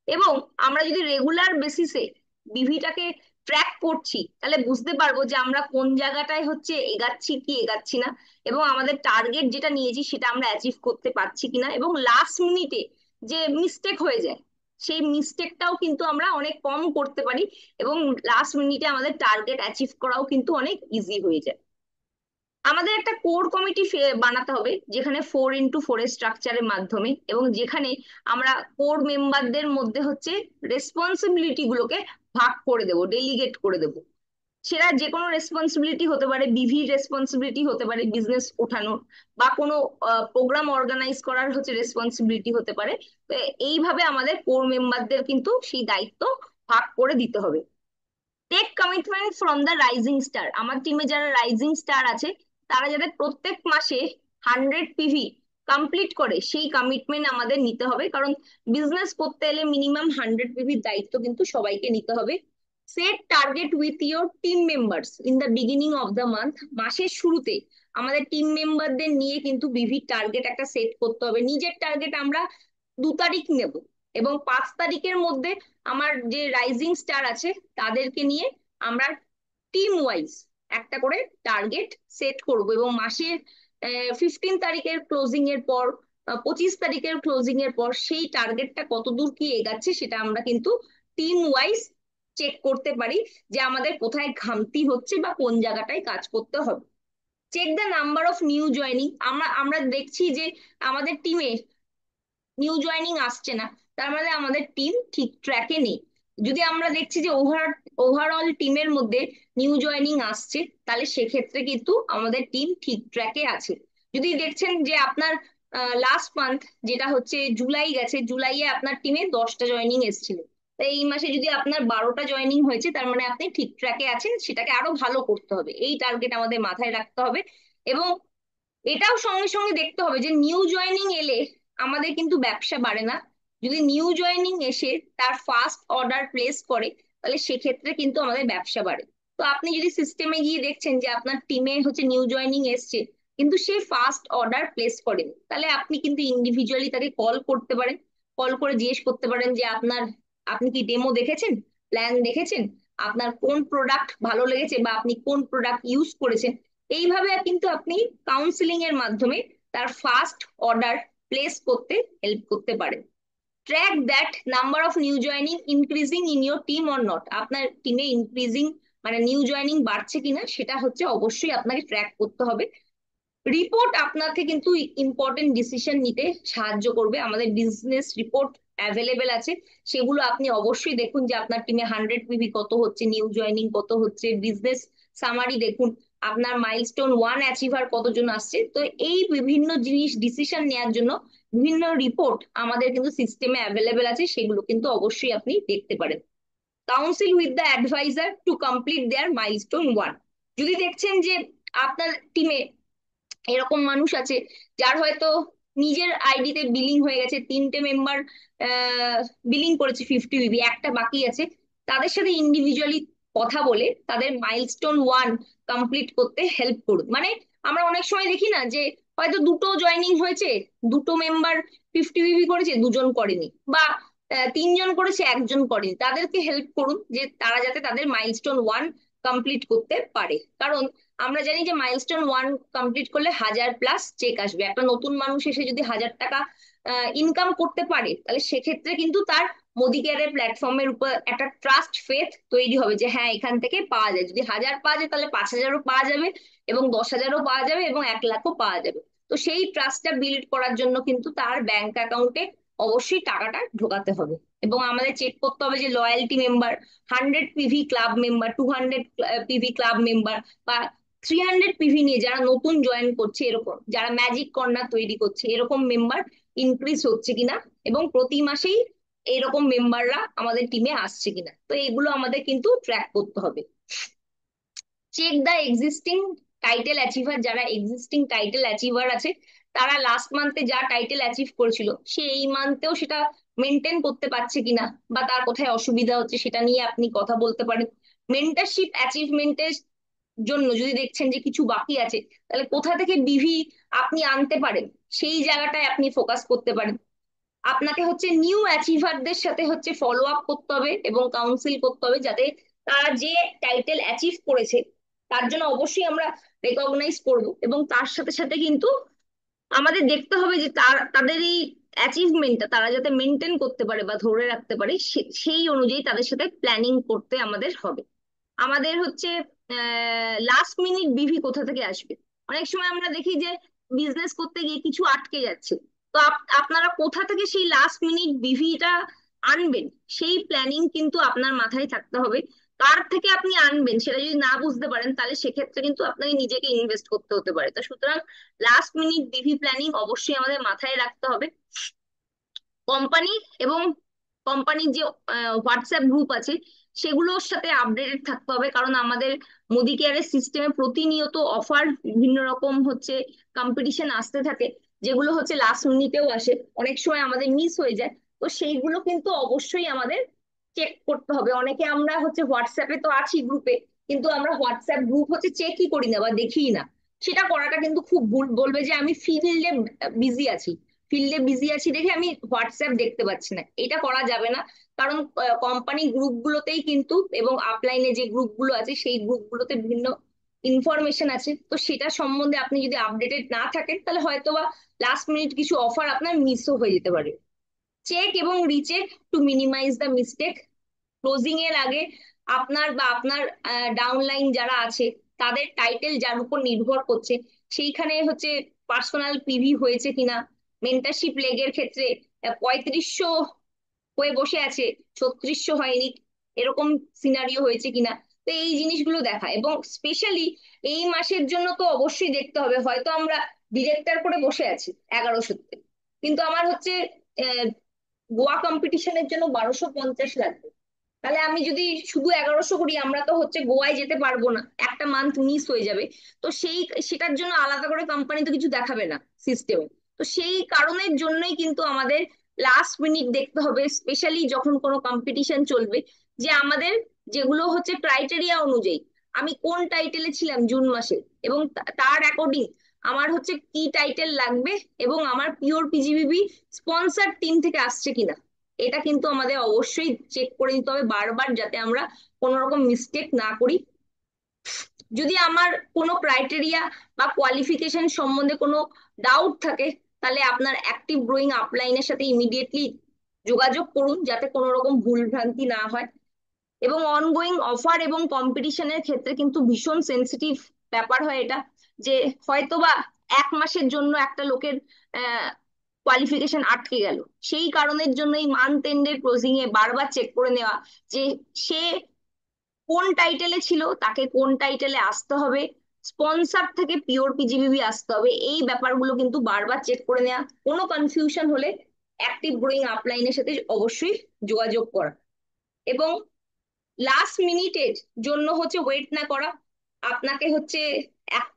এবং আমরা যদি রেগুলার বেসিসে বিভিটাকে ট্র্যাক করছি, তাহলে বুঝতে পারবো যে আমরা কোন জায়গাটায় হচ্ছে এগাচ্ছি কি এগাচ্ছি না, এবং আমাদের টার্গেট যেটা নিয়েছি সেটা আমরা অ্যাচিভ করতে পারছি কিনা, এবং লাস্ট মিনিটে যে মিস্টেক হয়ে যায় সেই মিস্টেকটাও কিন্তু আমরা অনেক কম করতে পারি, এবং লাস্ট মিনিটে আমাদের টার্গেট অ্যাচিভ করাও কিন্তু অনেক ইজি হয়ে যায়। আমাদের একটা কোর কমিটি বানাতে হবে, যেখানে 4x4 এর স্ট্রাকচারের মাধ্যমে, এবং যেখানে আমরা কোর মেম্বারদের মধ্যে হচ্ছে রেসপন্সিবিলিটি গুলোকে ভাগ করে দেবো, ডেলিগেট করে দেবো। সেটা যে কোনো রেসপন্সিবিলিটি হতে পারে, বিভি রেসপন্সিবিলিটি হতে পারে বিজনেস ওঠানোর, বা কোনো প্রোগ্রাম অর্গানাইজ করার হচ্ছে রেসপন্সিবিলিটি হতে পারে। তো এইভাবে আমাদের কোর মেম্বারদের কিন্তু সেই দায়িত্ব ভাগ করে দিতে হবে। Take commitment from the rising star, আমার টিমে যারা রাইজিং স্টার আছে তারা যাতে প্রত্যেক মাসে 100 পিভি কমপ্লিট করে সেই কমিটমেন্ট আমাদের নিতে হবে, কারণ বিজনেস করতে এলে মিনিমাম 100 পিভির দায়িত্ব কিন্তু সবাইকে নিতে হবে। Set target with your team members in the beginning of the month, মাসের শুরুতে আমাদের টিম মেম্বারদের নিয়ে কিন্তু বিভির টার্গেট একটা সেট করতে হবে। নিজের টার্গেট আমরা 2 তারিখ নেব, এবং 5 তারিখের মধ্যে আমার যে রাইজিং স্টার আছে তাদেরকে নিয়ে আমরা টিম ওয়াইজ একটা করে টার্গেট সেট করব, এবং মাসের 15 তারিখের ক্লোজিং এর পর, 25 তারিখের ক্লোজিং এর পর সেই টার্গেটটা কতদূর কি এগাচ্ছে সেটা আমরা কিন্তু টিম ওয়াইজ চেক করতে পারি, যে আমাদের কোথায় ঘামতি হচ্ছে বা কোন জায়গাটায় কাজ করতে হবে। Check the number of new joining. আমরা আমরা দেখছি যে আমাদের টিমে নিউ জয়নিং আসছে না, তার মানে আমাদের টিম ঠিক ট্র্যাকে নেই। যদি আমরা দেখছি যে ওভারঅল টিমের মধ্যে নিউ জয়নিং আসছে, তাহলে সেক্ষেত্রে কিন্তু আমাদের টিম ঠিক ট্র্যাকে আছে। যদি দেখছেন যে আপনার লাস্ট মান্থ যেটা হচ্ছে জুলাই গেছে, জুলাইয়ে আপনার টিমে 10টা জয়নিং এসেছিল, তাই এই মাসে যদি আপনার 12টা জয়নিং হয়েছে, তার মানে আপনি ঠিক ট্র্যাকে আছেন, সেটাকে আরো ভালো করতে হবে, এই টার্গেট আমাদের মাথায় রাখতে হবে। এবং এটাও সঙ্গে সঙ্গে দেখতে হবে যে নিউ জয়েনিং এলে আমাদের কিন্তু ব্যবসা বাড়ে না। যদি নিউ জয়েনিং এসে তার ফার্স্ট অর্ডার প্লেস করে, তাহলে সেক্ষেত্রে কিন্তু আমাদের ব্যবসা বাড়ে। তো আপনি যদি সিস্টেমে গিয়ে দেখছেন যে আপনার টিমে হচ্ছে নিউ জয়েনিং এসছে, কিন্তু সে ফার্স্ট অর্ডার প্লেস করেনি, তাহলে আপনি কিন্তু ইন্ডিভিজুয়ালি তাকে কল করতে পারেন। কল করে জিজ্ঞেস করতে পারেন যে আপনি কি ডেমো দেখেছেন, প্ল্যান দেখেছেন, আপনার কোন প্রোডাক্ট ভালো লেগেছে, বা আপনি কোন প্রোডাক্ট ইউজ করেছেন। এইভাবে কিন্তু আপনি কাউন্সিলিং এর মাধ্যমে তার ফার্স্ট অর্ডার প্লেস করতে হেল্প করতে পারেন। Track that number of new joining increasing in your team or not. আপনার টিমে ইনক্রিজিং মানে নিউ জয়নিং বাড়ছে কিনা সেটা হচ্ছে অবশ্যই আপনাকে ট্র্যাক করতে হবে। রিপোর্ট আপনাকে কিন্তু ইম্পর্টেন্ট ডিসিশন নিতে সাহায্য করবে। আমাদের বিজনেস রিপোর্ট অ্যাভেলেবেল আছে, সেগুলো আপনি অবশ্যই দেখুন যে আপনার টিমে 100 পিভি কত হচ্ছে, নিউ জয়নিং কত হচ্ছে, বিজনেস সামারি দেখুন, আপনার মাইলস্টোন 1 অ্যাচিভার কতজন আসছে। তো এই বিভিন্ন জিনিস ডিসিশন নেওয়ার জন্য বিভিন্ন রিপোর্ট আমাদের কিন্তু সিস্টেমে অ্যাভেলেবেল আছে, সেগুলো কিন্তু অবশ্যই আপনি দেখতে পারেন। Counsel with the advisor to complete their milestone 1। যদি দেখছেন যে আপনার টিমে এরকম মানুষ আছে যার হয়তো নিজের আইডিতে বিলিং হয়ে গেছে, 3টে মেম্বার বিলিং করেছে 50 বিবি, একটা বাকি আছে, তাদের সাথে ইন্ডিভিজুয়ালি কথা বলে তাদের মাইলস্টোন 1 কমপ্লিট করতে হেল্প করুন। মানে আমরা অনেক সময় দেখি না যে হয়তো দুটো জয়নিং হয়েছে, দুটো মেম্বার 50 বিবি করেছে, দুজন করেনি, বা 3জন করেছে, একজন করেনি, তাদেরকে হেল্প করুন যে তারা যাতে তাদের মাইলস্টোন 1 কমপ্লিট করতে পারে। কারণ আমরা জানি যে মাইলস্টোন 1 কমপ্লিট করলে 1000+ চেক আসবে। একটা নতুন মানুষ এসে যদি 1000 টাকা ইনকাম করতে পারে, তাহলে সেক্ষেত্রে কিন্তু তার মোদি কেয়ারের প্ল্যাটফর্মের উপর একটা ট্রাস্ট ফেথ তৈরি হবে, যে হ্যাঁ এখান থেকে পাওয়া যায়, যদি 1000 পাওয়া যায় তাহলে 5000ও পাওয়া যাবে, এবং 10,000ও পাওয়া যাবে, এবং 1 লাখও পাওয়া যাবে। তো সেই ট্রাস্টটা বিল্ড করার জন্য কিন্তু তার ব্যাংক অ্যাকাউন্টে অবশ্যই টাকাটা ঢোকাতে হবে। এবং আমাদের চেক করতে হবে যে loyalty member, 100 PV club member, 200 PV club member, বা 300 পিভি নিয়ে যারা নতুন জয়েন করছে, এরকম যারা ম্যাজিক কর্নার তৈরি করছে, এরকম মেম্বার ইনক্রিজ হচ্ছে কিনা, এবং প্রতি মাসেই এরকম মেম্বাররা আমাদের টিমে আসছে কিনা, তো এগুলো আমাদের কিন্তু ট্র্যাক করতে হবে। Check the existing title achiever. যারা এক্সিস্টিং টাইটেল অ্যাচিভার আছে, তারা লাস্ট মান্থে যা টাইটেল অ্যাচিভ করেছিল সে এই মান্থেও সেটা মেনটেন করতে পারছে কিনা, বা তার কোথায় অসুবিধা হচ্ছে সেটা নিয়ে আপনি কথা বলতে পারেন। মেন্টারশিপ অ্যাচিভমেন্টের জন্য যদি দেখছেন যে কিছু বাকি আছে, তাহলে কোথা থেকে বিভি আপনি আনতে পারেন, সেই জায়গাটায় আপনি ফোকাস করতে পারেন। আপনাকে হচ্ছে নিউ অ্যাচিভারদের সাথে হচ্ছে ফলো আপ করতে হবে এবং কাউন্সিল করতে হবে, যাতে তারা যে টাইটেল অ্যাচিভ করেছে তার জন্য অবশ্যই আমরা রেকগনাইজ করব, এবং তার সাথে সাথে কিন্তু আমাদের দেখতে হবে যে তাদের এই অ্যাচিভমেন্টটা তারা যাতে মেনটেন করতে পারে বা ধরে রাখতে পারে, সেই অনুযায়ী তাদের সাথে প্ল্যানিং করতে আমাদের হবে। আমাদের হচ্ছে লাস্ট মিনিট বিভি কোথা থেকে আসবে। অনেক সময় আমরা দেখি যে বিজনেস করতে গিয়ে কিছু আটকে যাচ্ছে, তো আপনারা কোথা থেকে সেই লাস্ট মিনিট বিভিটা আনবেন, সেই প্ল্যানিং কিন্তু আপনার মাথায় থাকতে হবে। কার থেকে আপনি আনবেন সেটা যদি না বুঝতে পারেন, তাহলে সেক্ষেত্রে কিন্তু আপনাকে নিজেকে ইনভেস্ট করতে হতে পারে। তো সুতরাং লাস্ট মিনিট বিভি প্ল্যানিং অবশ্যই আমাদের মাথায় রাখতে হবে। কোম্পানি এবং কোম্পানির যে হোয়াটসঅ্যাপ গ্রুপ আছে, সেগুলোর সাথে আপডেটেড থাকতে হবে, কারণ আমাদের মোদি কেয়ারের সিস্টেমে প্রতিনিয়ত অফার, বিভিন্ন রকম হচ্ছে কম্পিটিশন আসতে থাকে, যেগুলো হচ্ছে লাস্ট মিনিটেও আসে, অনেক সময় আমাদের মিস হয়ে যায়। তো সেইগুলো কিন্তু অবশ্যই আমাদের চেক করতে হবে। অনেকে আমরা হচ্ছে হোয়াটসঅ্যাপে তো আছি গ্রুপে, কিন্তু আমরা হোয়াটসঅ্যাপ গ্রুপ হচ্ছে চেকই করি না বা দেখিই না। সেটা করাটা কিন্তু খুব ভুল। বলবে যে আমি বিজি আছি ফিল্ডে বিজি আছি দেখে আমি হোয়াটসঅ্যাপ দেখতে পাচ্ছি না, এটা করা যাবে না। কারণ কোম্পানি গ্রুপগুলোতেই কিন্তু, এবং আপলাইনে যে গ্রুপগুলো আছে সেই গ্রুপগুলোতে বিভিন্ন ইনফরমেশন আছে, তো সেটা সম্বন্ধে আপনি যদি আপডেটেড না থাকেন তাহলে হয়তোবা লাস্ট মিনিট কিছু অফার আপনার মিসও হয়ে যেতে পারে। চেক এবং recheck to minimize the mistake. Closing এর আগে আপনার বা আপনার ডাউনলাইন যারা আছে তাদের টাইটেল যার উপর নির্ভর করছে, সেইখানে হচ্ছে পার্সোনাল পিভি হয়েছে কিনা, মেন্টারশিপ লেগের ক্ষেত্রে 3500 হয়ে বসে আছে, 3600 হয়নি, এরকম সিনারিও হয়েছে কিনা। তো এই জিনিসগুলো দেখা, এবং স্পেশালি এই মাসের জন্য তো অবশ্যই দেখতে হবে, হয়তো আমরা ডিরেক্টর করে বসে আছি 1100-তে, কিন্তু আমার হচ্ছে গোয়া কম্পিটিশনের জন্য 1250 লাগবে। তাহলে আমি যদি শুধু 1100 করি, আমরা তো হচ্ছে গোয়ায় যেতে পারবো না, একটা মান্থ মিস হয়ে যাবে। তো সেটার জন্য আলাদা করে কোম্পানি তো কিছু দেখাবে না সিস্টেমে। তো সেই কারণের জন্যই কিন্তু আমাদের লাস্ট মিনিট দেখতে হবে, স্পেশালি যখন কোনো কম্পিটিশন চলবে, যে আমাদের যেগুলো হচ্ছে ক্রাইটেরিয়া অনুযায়ী আমি কোন টাইটেলে ছিলাম জুন মাসে, এবং তার অ্যাকর্ডিং আমার হচ্ছে কি টাইটেল লাগবে, এবং আমার পিওর পিজিবিবি স্পন্সর টিম থেকে আসছে কিনা, এটা কিন্তু আমাদের অবশ্যই চেক করে নিতে হবে বারবার, যাতে আমরা কোনো রকম মিস্টেক না করি। যদি আমার কোনো ক্রাইটেরিয়া বা কোয়ালিফিকেশন সম্বন্ধে কোনো ডাউট থাকে, তাহলে আপনার অ্যাক্টিভ গ্রোয়িং আপলাইনের সাথে ইমিডিয়েটলি যোগাযোগ করুন, যাতে কোনো রকম ভুলভ্রান্তি না হয়। এবং অনগোয়িং অফার এবং কম্পিটিশনের ক্ষেত্রে কিন্তু ভীষণ সেন্সিটিভ ব্যাপার হয় এটা, যে হয়তোবা 1 মাসের জন্য একটা লোকের কোয়ালিফিকেশন আটকে গেল, সেই কারণের জন্য এই মান্থ এন্ডের ক্লোজিং এ বারবার চেক করে নেওয়া যে সে কোন টাইটেলে ছিল, তাকে কোন টাইটেলে আসতে হবে, স্পন্সর থেকে পিওর পিজিবিবি আসতে হবে, এই ব্যাপারগুলো কিন্তু বারবার চেক করে নেওয়া। কোনো কনফিউশন হলে অ্যাক্টিভ গ্রোয়িং আপলাইনের সাথে অবশ্যই যোগাযোগ করা, এবং লাস্ট মিনিটের জন্য হচ্ছে ওয়েট না করা। আপনাকে হচ্ছে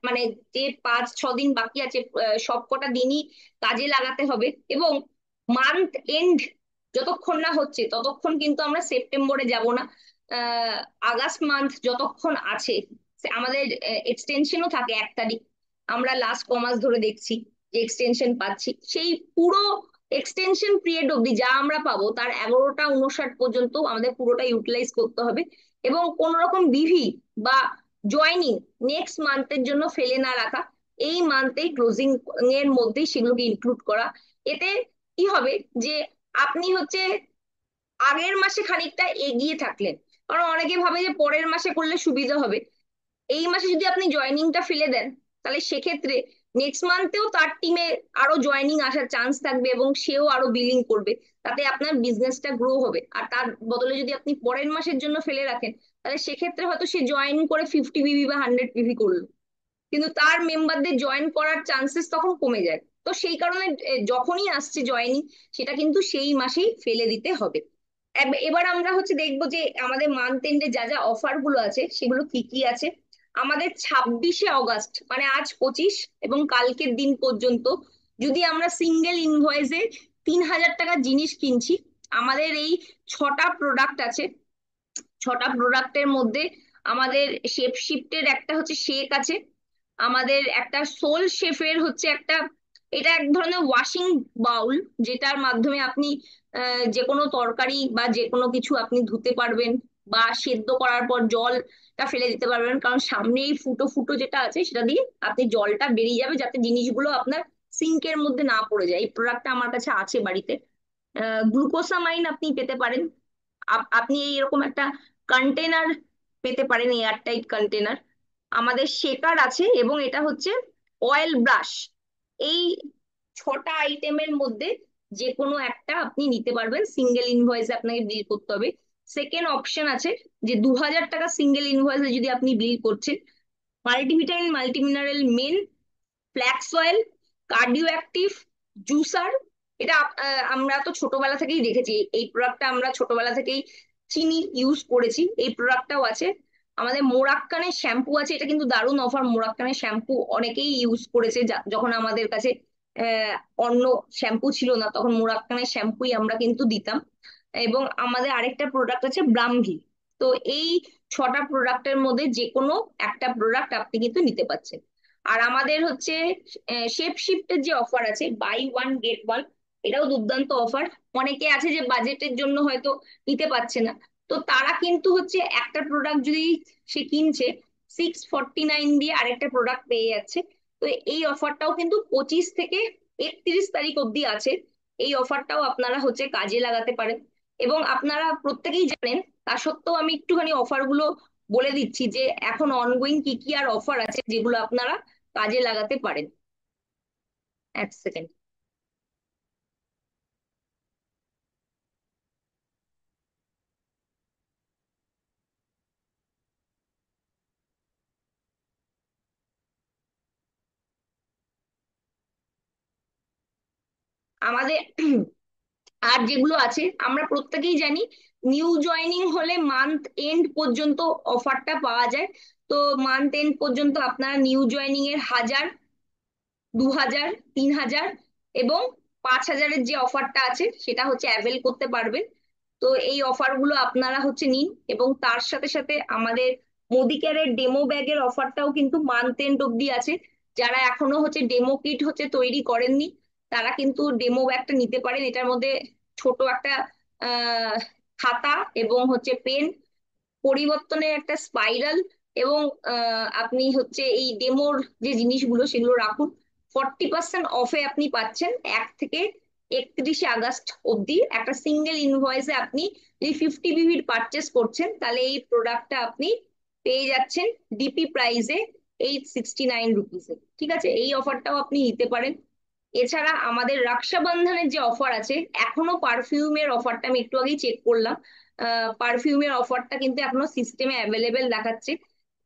মানে যে 5-6 দিন বাকি আছে, সব কটা দিনই কাজে লাগাতে হবে। এবং মান্থ এন্ড যতক্ষণ না হচ্ছে ততক্ষণ কিন্তু আমরা সেপ্টেম্বরে যাব না। আগস্ট মান্থ যতক্ষণ আছে, আমাদের এক্সটেনশনও থাকে 1 তারিখ, আমরা লাস্ট কমাস ধরে দেখছি যে এক্সটেনশন পাচ্ছি, সেই পুরো এক্সটেনশন পিরিয়ড অব্দি যা আমরা পাবো তার 11টা 59 পর্যন্ত আমাদের পুরোটা ইউটিলাইজ করতে হবে, এবং কোন রকম বিভি বা জয়নিং নেক্সট মান্থের জন্য ফেলে না রাখা, এই মান্থেই ক্লোজিং এর মধ্যেই সেগুলোকে ইনক্লুড করা। এতে কি হবে যে আপনি হচ্ছে আগের মাসে খানিকটা এগিয়ে থাকলেন, কারণ অনেকে ভাবে যে পরের মাসে করলে সুবিধা হবে। এই মাসে যদি আপনি জয়নিংটা ফেলে দেন, তাহলে সেক্ষেত্রে নেক্সট মান্থেও তার টিমে আরো জয়নিং আসার চান্স থাকবে, এবং সেও আরো বিলিং করবে, তাতে আপনার বিজনেসটা গ্রো হবে। আর তার বদলে যদি আপনি পরের মাসের জন্য ফেলে রাখেন, তাহলে সেক্ষেত্রে হয়তো সে জয়েন করে 50 পিভি বা 100 পিভি করলো, কিন্তু তার মেম্বারদের জয়েন করার চান্সেস তখন কমে যায়। তো সেই কারণে যখনই আসছে জয়েনিং, সেটা কিন্তু সেই মাসেই ফেলে দিতে হবে। এবার আমরা হচ্ছে দেখবো যে আমাদের মান্থ এন্ডে যা যা অফার গুলো আছে সেগুলো কি কি আছে। আমাদের 26শে অগাস্ট, মানে আজ 25 এবং কালকের দিন পর্যন্ত, যদি আমরা সিঙ্গেল ইনভয়েসে 3000 টাকার জিনিস কিনছি, আমাদের এই 6টা প্রোডাক্ট আছে। 6টা প্রোডাক্টের মধ্যে আমাদের শেপ শিফটের একটা হচ্ছে শেক আছে, আমাদের একটা সোল শেফের হচ্ছে একটা, এটা এক ধরনের ওয়াশিং বাউল, যেটার মাধ্যমে আপনি যে কোনো তরকারি বা যে কোনো কিছু আপনি ধুতে পারবেন, বা সেদ্ধ করার পর জলটা ফেলে দিতে পারবেন, কারণ সামনে এই ফুটো ফুটো যেটা আছে সেটা দিয়ে আপনি জলটা বেরিয়ে যাবে, যাতে জিনিসগুলো আপনার সিঙ্কের মধ্যে না পড়ে যায়। এই প্রোডাক্টটা আমার কাছে আছে বাড়িতে। গ্লুকোসামাইন আপনি পেতে পারেন, আপনি এইরকম একটা কন্টেনার পেতে পারেন, এয়ারটাইট কন্টেনার। আমাদের শেকার আছে, এবং এটা হচ্ছে অয়েল ব্রাশ। এই 6টা আইটেমের মধ্যে যে কোনো একটা আপনি নিতে পারবেন, সিঙ্গেল ইনভয়েসে আপনাকে বিল করতে হবে। সেকেন্ড অপশন আছে যে 2000 টাকা সিঙ্গেল ইনভয়েসে যদি আপনি বিল করছেন, multivitamin multimineral men, flax oil, cardio active, juicer. এটা আমরা তো ছোটবেলা থেকেই দেখেছি, এই প্রোডাক্টটা আমরা ছোটবেলা থেকেই চিনি, ইউজ করেছি। এই প্রোডাক্টটাও আছে। আমাদের মোরাক্কানের শ্যাম্পু আছে, এটা কিন্তু দারুণ অফার। মোরাক্কানের শ্যাম্পু অনেকেই ইউজ করেছে, যখন আমাদের কাছে আহ অন্য শ্যাম্পু ছিল না, তখন মোরাক্কানের শ্যাম্পুই আমরা কিন্তু দিতাম। এবং আমাদের আরেকটা প্রোডাক্ট আছে ব্রাহ্মী। তো এই 6টা প্রোডাক্টের মধ্যে যে কোনো একটা প্রোডাক্ট আপনি কিন্তু নিতে পারছেন। আর আমাদের হচ্ছে শেপ শিফটের যে অফার আছে, বাই ওয়ান গেট ওয়ান, এটাও দুর্দান্ত অফার। অনেকে আছে যে বাজেটের জন্য হয়তো নিতে পারছে না, তো তারা কিন্তু হচ্ছে একটা প্রোডাক্ট যদি সে কিনছে, 649 দিয়ে আরেকটা প্রোডাক্ট পেয়ে যাচ্ছে। তো এই অফারটাও কিন্তু 25 থেকে 31 তারিখ অব্দি আছে। এই অফারটাও আপনারা হচ্ছে কাজে লাগাতে পারেন। এবং আপনারা প্রত্যেকেই জানেন, তা সত্ত্বেও আমি একটুখানি অফার গুলো বলে দিচ্ছি যে এখন অনগোয়িং কি কি আর অফার আছে যেগুলো আপনারা কাজে লাগাতে পারেন। এক সেকেন্ড। আমাদের আর যেগুলো আছে আমরা প্রত্যেকেই জানি, নিউ জয়নিং হলে মান্থ এন্ড পর্যন্ত অফারটা পাওয়া যায়। তো মান্থ এন্ড পর্যন্ত আপনারা নিউ জয়নিং এর 1000, 2000, 3000 এবং 5000-এর যে অফারটা আছে সেটা হচ্ছে অ্যাভেল করতে পারবেন। তো এই অফার গুলো আপনারা হচ্ছে নিন। এবং তার সাথে সাথে আমাদের মোদি কেয়ারের ডেমো ব্যাগের অফারটাও কিন্তু মান্থ এন্ড অব্দি আছে। যারা এখনো হচ্ছে ডেমো কিট হচ্ছে তৈরি করেননি, তারা কিন্তু ডেমো ব্যাগটা নিতে পারেন। এটার মধ্যে ছোট একটা আহ খাতা এবং হচ্ছে পেন, পরিবর্তনের একটা স্পাইরাল এবং আপনি হচ্ছে এই ডেমোর যে জিনিসগুলো সেগুলো রাখুন। 40% অফে আপনি পাচ্ছেন 1 থেকে 31 আগস্ট অব্দি। একটা সিঙ্গেল ইনভয়েসে আপনি যদি 50 বিবির পারচেস করছেন, তাহলে এই প্রোডাক্টটা আপনি পেয়ে যাচ্ছেন ডিপি প্রাইসে 869 রুপিসে। ঠিক আছে, এই অফারটাও আপনি নিতে পারেন। এছাড়া আমাদের রক্ষাবন্ধনের যে অফার আছে, এখনো পারফিউমের অফারটা আমি একটু আগেই চেক করলাম, পারফিউমের অফারটা কিন্তু এখনো সিস্টেমে অ্যাভেলেবেল দেখাচ্ছে।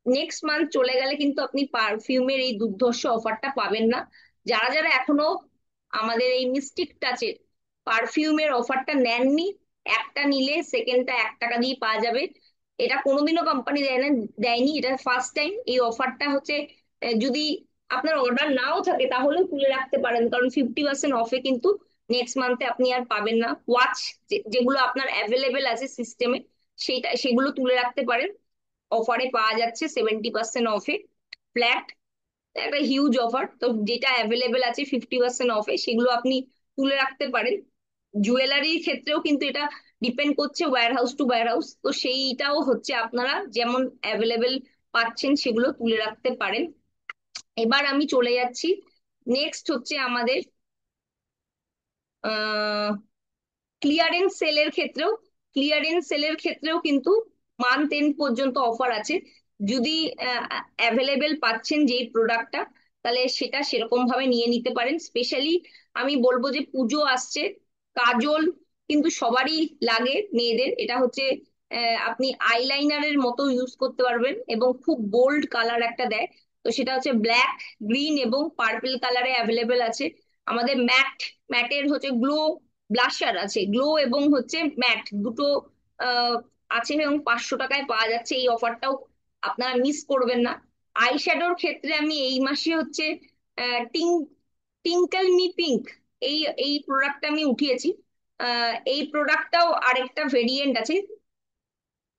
নেক্সট মান্থ চলে গেলে কিন্তু আপনি পারফিউমের এই দুর্ধর্ষ অফারটা পাবেন না। যারা যারা এখনো আমাদের এই মিস্টিক টাচের পারফিউমের অফারটা নেননি, একটা নিলে সেকেন্ডটা 1 টাকা দিয়ে পাওয়া যাবে। এটা কোনোদিনও কোম্পানি দেয়নি, এটা ফার্স্ট টাইম এই অফারটা হচ্ছে। যদি আপনার অর্ডার নাও থাকে তাহলেও তুলে রাখতে পারেন, কারণ 50% অফে কিন্তু নেক্সট মান্থে আপনি আর পাবেন না। ওয়াচ যেগুলো আপনার অ্যাভেলেবেল আছে সিস্টেমে, সেগুলো তুলে রাখতে পারেন। অফারে পাওয়া যাচ্ছে 70% অফে ফ্ল্যাট, একটা হিউজ অফার। তো যেটা অ্যাভেলেবেল আছে 50% অফে সেগুলো আপনি তুলে রাখতে পারেন। জুয়েলারির ক্ষেত্রেও কিন্তু এটা ডিপেন্ড করছে warehouse to warehouse, তো সেইটাও হচ্ছে আপনারা যেমন অ্যাভেলেবেল পাচ্ছেন সেগুলো তুলে রাখতে পারেন। এবার আমি চলে যাচ্ছি, নেক্সট হচ্ছে আমাদের ক্লিয়ারেন্স সেলের ক্ষেত্রেও। ক্লিয়ারেন্স সেলের ক্ষেত্রেও কিন্তু মান্থ এন্ড পর্যন্ত অফার আছে। যদি অ্যাভেলেবেল পাচ্ছেন যেই প্রোডাক্টটা, তাহলে সেটা সেরকম ভাবে নিয়ে নিতে পারেন। স্পেশালি আমি বলবো যে পুজো আসছে, কাজল কিন্তু সবারই লাগে মেয়েদের। এটা হচ্ছে আপনি আইলাইনারের মতো ইউজ করতে পারবেন এবং খুব বোল্ড কালার একটা দেয়। তো সেটা হচ্ছে ব্ল্যাক, গ্রিন এবং পার্পল কালারে অ্যাভেলেবেল আছে। আমাদের ম্যাটের হচ্ছে গ্লো ব্লাশার আছে, গ্লো এবং হচ্ছে ম্যাট দুটো আহ, আছে এবং 500 টাকায় পাওয়া যাচ্ছে। এই অফারটাও আপনারা মিস করবেন না। আই শ্যাডোর ক্ষেত্রে আমি এই মাসে হচ্ছে আহ, টিং টিঙ্কল মি পিঙ্ক, এই এই প্রোডাক্টটা আমি উঠিয়েছি। এই প্রোডাক্টটাও আরেকটা ভেরিয়েন্ট আছে।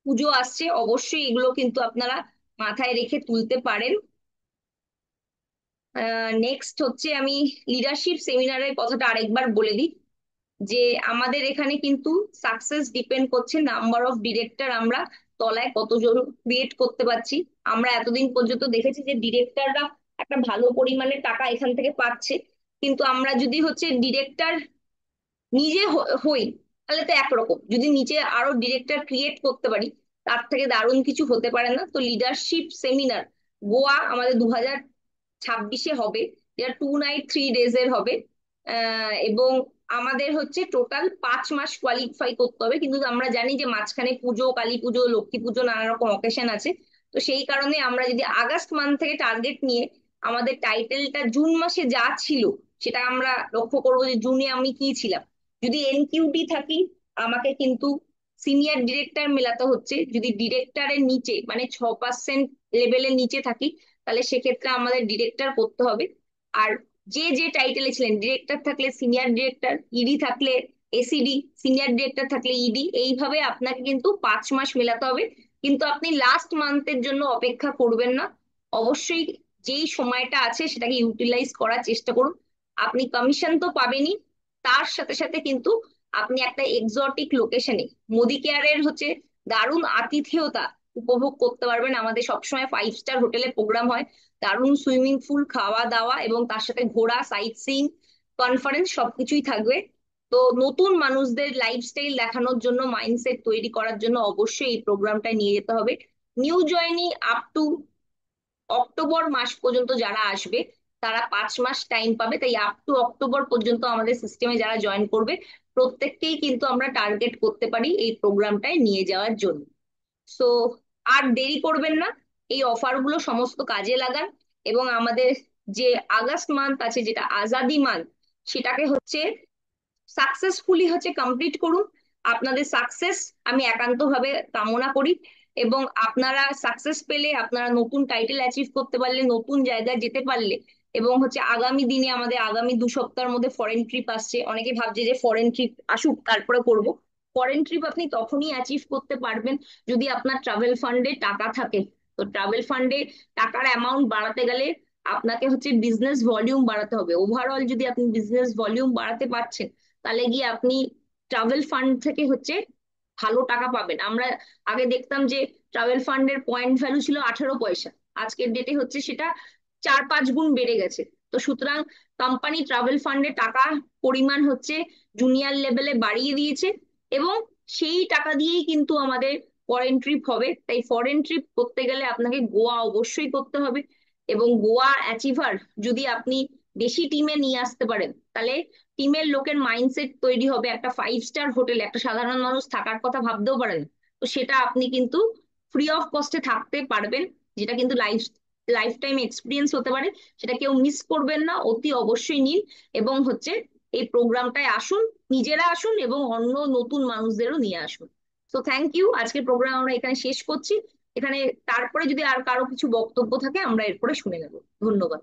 পুজো আসছে, অবশ্যই এগুলো কিন্তু আপনারা মাথায় রেখে তুলতে পারেন। নেক্সট হচ্ছে আমি লিডারশিপ সেমিনারের কথাটা আরেকবার বলে দিই, যে আমাদের এখানে কিন্তু সাকসেস ডিপেন্ড করছে নাম্বার অফ ডিরেক্টর, আমরা তলায় কতজন ক্রিয়েট করতে পারছি। আমরা এতদিন পর্যন্ত দেখেছি যে ডিরেক্টররা একটা ভালো পরিমাণে টাকা এখান থেকে পাচ্ছে, কিন্তু আমরা যদি হচ্ছে ডিরেক্টর নিজে হই তাহলে তো একরকম, যদি নিচে আরো ডিরেক্টর ক্রিয়েট করতে পারি তার থেকে দারুণ কিছু হতে পারে না। তো লিডারশিপ সেমিনার গোয়া আমাদের 2026-এ হবে, যেটা 2 নাইট 3 ডেজ এর হবে। এবং আমাদের হচ্ছে টোটাল 5 মাস কোয়ালিফাই করতে হবে, কিন্তু আমরা জানি যে মাঝখানে পুজো, কালী পুজো, লক্ষ্মী পুজো, নানা রকম অকেশন আছে। তো সেই কারণে আমরা যদি আগস্ট মান্থ থেকে টার্গেট নিয়ে আমাদের টাইটেলটা জুন মাসে যা ছিল সেটা আমরা লক্ষ্য করবো যে জুনে আমি কি ছিলাম। যদি এনকিউটি থাকি আমাকে কিন্তু সিনিয়র ডিরেক্টর মেলাতে হচ্ছে। যদি ডিরেক্টরের নিচে মানে 6% লেভেলের নিচে থাকি, তাহলে সেক্ষেত্রে আমাদের ডিরেক্টর করতে হবে। আর যে যে টাইটেলে ছিলেন, ডিরেক্টর থাকলে সিনিয়র ডিরেক্টর, ইডি থাকলে এসিডি, সিনিয়র ডিরেক্টর থাকলে ইডি, এইভাবে আপনাকে কিন্তু 5 মাস মেলাতে হবে। কিন্তু আপনি লাস্ট মান্থের জন্য অপেক্ষা করবেন না, অবশ্যই যেই সময়টা আছে সেটাকে ইউটিলাইজ করার চেষ্টা করুন। আপনি কমিশন তো পাবেনই, তার সাথে সাথে কিন্তু আপনি একটা এক্সোটিক লোকেশনে মোদি কেয়ারের হচ্ছে দারুণ আতিথেয়তা উপভোগ করতে পারবেন। আমাদের সবসময় 5 স্টার হোটেলে প্রোগ্রাম হয়, দারুণ সুইমিং পুল, খাওয়া দাওয়া এবং তার সাথে ঘোরা, সাইট সিইং, কনফারেন্স সবকিছুই থাকবে। তো নতুন মানুষদের লাইফস্টাইল দেখানোর জন্য, মাইন্ডসেট তৈরি করার জন্য অবশ্যই এই প্রোগ্রামটা নিয়ে যেতে হবে। নিউ জয়নি আপ টু অক্টোবর মাস পর্যন্ত যারা আসবে তারা 5 মাস টাইম পাবে, তাই আপ টু অক্টোবর পর্যন্ত আমাদের সিস্টেমে যারা জয়েন করবে প্রত্যেককেই কিন্তু আমরা টার্গেট করতে পারি এই প্রোগ্রামটায় নিয়ে যাওয়ার জন্য। সো আর দেরি করবেন না, এই অফার গুলো সমস্ত কাজে লাগান এবং আমাদের যে আগস্ট মান্থ আছে, যেটা আজাদি মান্থ, সেটাকে হচ্ছে সাকসেসফুলি হচ্ছে কমপ্লিট করুন। আপনাদের সাকসেস আমি একান্তভাবে কামনা করি, এবং আপনারা সাকসেস পেলে, আপনারা নতুন টাইটেল অ্যাচিভ করতে পারলে, নতুন জায়গায় যেতে পারলে, এবং হচ্ছে আগামী দিনে আমাদের আগামী 2 সপ্তাহের মধ্যে ফরেন ট্রিপ আসছে। অনেকে ভাবছে যে ফরেন ট্রিপ আসুক তারপরে করব। ফরেন ট্রিপ আপনি তখনই অ্যাচিভ করতে পারবেন যদি আপনার ট্রাভেল ফান্ডে টাকা থাকে। তো ট্রাভেল ফান্ডে টাকার অ্যামাউন্ট বাড়াতে গেলে আপনাকে হচ্ছে বিজনেস ভলিউম বাড়াতে হবে। ওভারঅল যদি আপনি বিজনেস ভলিউম বাড়াতে পারছেন, তাহলে গিয়ে আপনি ট্রাভেল ফান্ড থেকে হচ্ছে ভালো টাকা পাবেন। আমরা আগে দেখতাম যে ট্রাভেল ফান্ডের পয়েন্ট ভ্যালু ছিল 18 পয়সা, আজকের ডেটে হচ্ছে সেটা 4-5 গুণ বেড়ে গেছে। তো সুতরাং কোম্পানি ট্রাভেল ফান্ডে টাকা পরিমাণ হচ্ছে জুনিয়র লেভেলে বাড়িয়ে দিয়েছে, এবং সেই টাকা দিয়েই কিন্তু আমাদের ফরেন ট্রিপ হবে। তাই ফরেন ট্রিপ করতে গেলে আপনাকে গোয়া অবশ্যই করতে হবে, এবং গোয়া অ্যাচিভার যদি আপনি বেশি টিমে নিয়ে আসতে পারেন, তাহলে টিমের লোকের মাইন্ডসেট তৈরি হবে। একটা 5 স্টার হোটেলে একটা সাধারণ মানুষ থাকার কথা ভাবতেও পারেন, তো সেটা আপনি কিন্তু ফ্রি অফ কস্টে থাকতে পারবেন, যেটা কিন্তু লাইফ টাইম এক্সপিরিয়েন্স হতে পারে। সেটা কেউ মিস করবেন না, অতি অবশ্যই নিন। এবং হচ্ছে এই প্রোগ্রামটায় আসুন, নিজেরা আসুন এবং অন্য নতুন মানুষদেরও নিয়ে আসুন। তো থ্যাংক ইউ, আজকের প্রোগ্রাম আমরা এখানে শেষ করছি। এখানে তারপরে যদি আর কারো কিছু বক্তব্য থাকে আমরা এরপরে শুনে নেব। ধন্যবাদ।